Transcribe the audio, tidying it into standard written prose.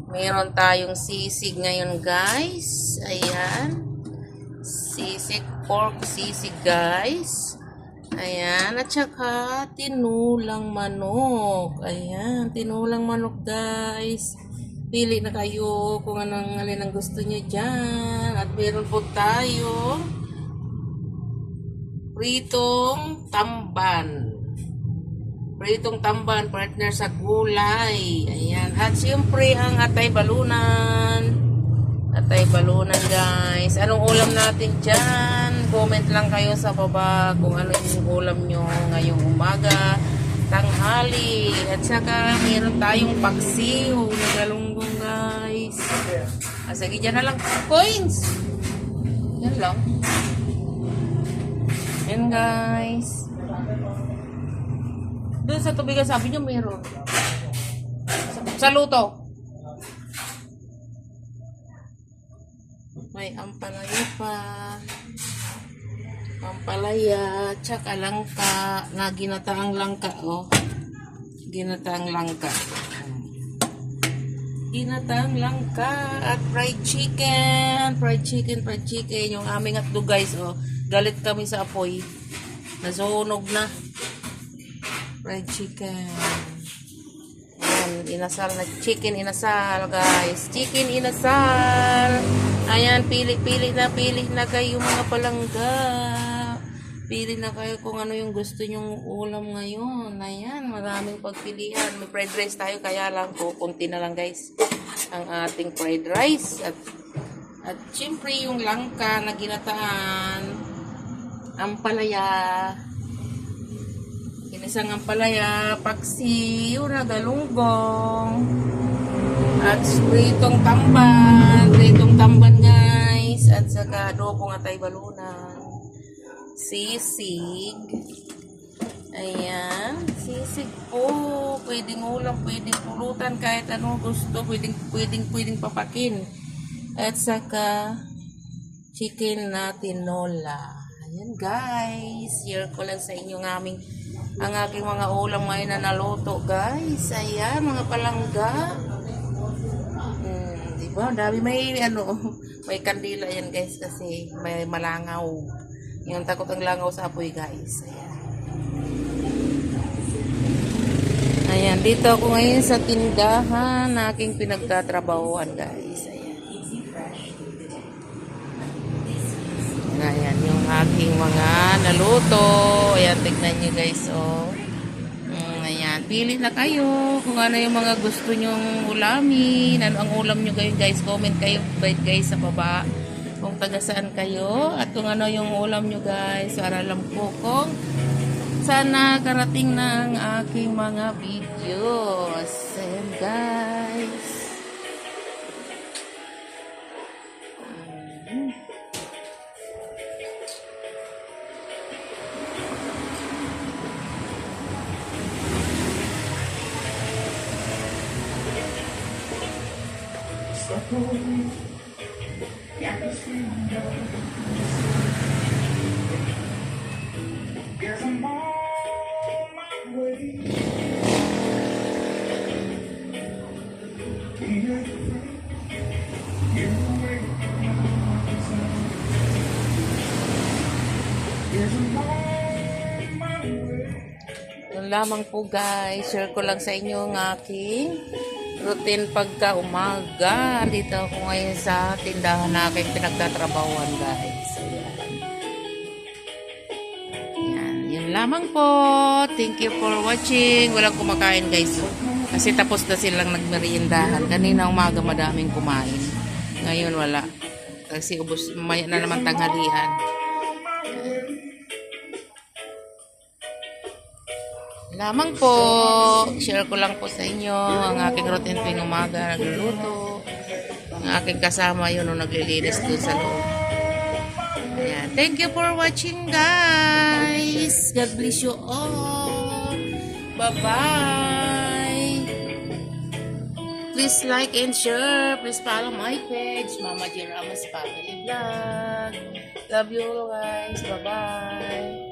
Meron tayong sisig ngayon, guys. Ayan. Sisig, pork sisig, guys. Ayan. At saka, tinulang manok. Ayan. Tinulang manok, guys. Pili na kayo kung anong alin ang gusto nyo dyan. At meron po tayo pritong tamban. Pritong tamban, partner sa gulay. Ayan. At siyempre, ang atay balunan. Atay balunan, guys. Anong ulam natin dyan? Comment lang kayo sa baba kung ano yung ulam nyo ngayong umaga, tanghali. At saka, meron tayong paksiw na galunggong, guys. Sige, dyan na lang. Coins! Yan lang. Yan, guys. Doon sa tubigan, sabi nyo meron. Sa luto. May ampalaya pa. Ampalaya. Tsaka langka. Na ginataang langka, oh. Ginataang langka. Ginataang langka. At fried chicken. Fried chicken, fried chicken. Yung aming hotdog, guys, oh. Galit kami sa apoy. Nasunog na. Fried chicken. Ayan, inasal na chicken inasal, guys. Chicken inasal. Ayan, pili na kayo mga palangga. Pili na kayo kung ano yung gusto nyong ulam ngayon. Ayan, maraming pagpilian. May fried rice tayo, kaya lang po, kunti na lang, guys. Ang ating fried rice. At syempre yung langka na ginataan. Ampalaya. Inisang ampalaya, paksiw na galunggong, at pritong tamban, guys, at saka adobong atay balunan, sisig, ayan, sisig po, pwedeng ulam, pwedeng pulutan, kahit ano gusto, pwedeng papakin, at saka chicken na tinola. Ayan, guys, share ko lang sa inyo ang aking mga ulam ngayon na naluto, guys. Ayan, mga palangga. Diba? Dami may may kandila yan, guys, kasi may malangaw. Yung takot ang langaw sa apoy, guys. Ayan. Ayan, dito ako ngayon sa tindahan na aking pinagtatrabahuan, guys. Ayan, yung aking mga naluto. Ayan, tignan nyo, guys, oh. Ayan, pili na kayo kung ano yung mga gusto nyong ulamin. Ano ang ulam nyo, guys. Comment kayo, guys, sa baba. Kung taga saan kayo. At kung ano yung ulam nyo, guys. Para alam ko kung sana karating na ang aking mga videos. Ayan, guys. Yun lamang po, guys. Share ko lang sa inyo ang aking routine pagka umaga. Dito ako ngayon sa tindahan na aking pinagtatrabahuan, guys. Ayan. Ayan. Yun lamang po. Thank you for watching. Walang kumakain, guys. Kasi tapos na silang nagmeriendahan. Kanina umaga madaming kumain. Ngayon wala. Kasi ubos, maya na naman tanghalian. Lamang po, share ko lang po sa inyo ang aking routine tuwing umaga, nagluluto. Ang aking kasama yun nung naglilinis doon sa loob. Ayan. Thank you for watching, guys. God bless you all. Bye-bye. Please like and share. Please follow my page, Mama J. Ramos Family Vlog. Love you all, guys. Bye-bye.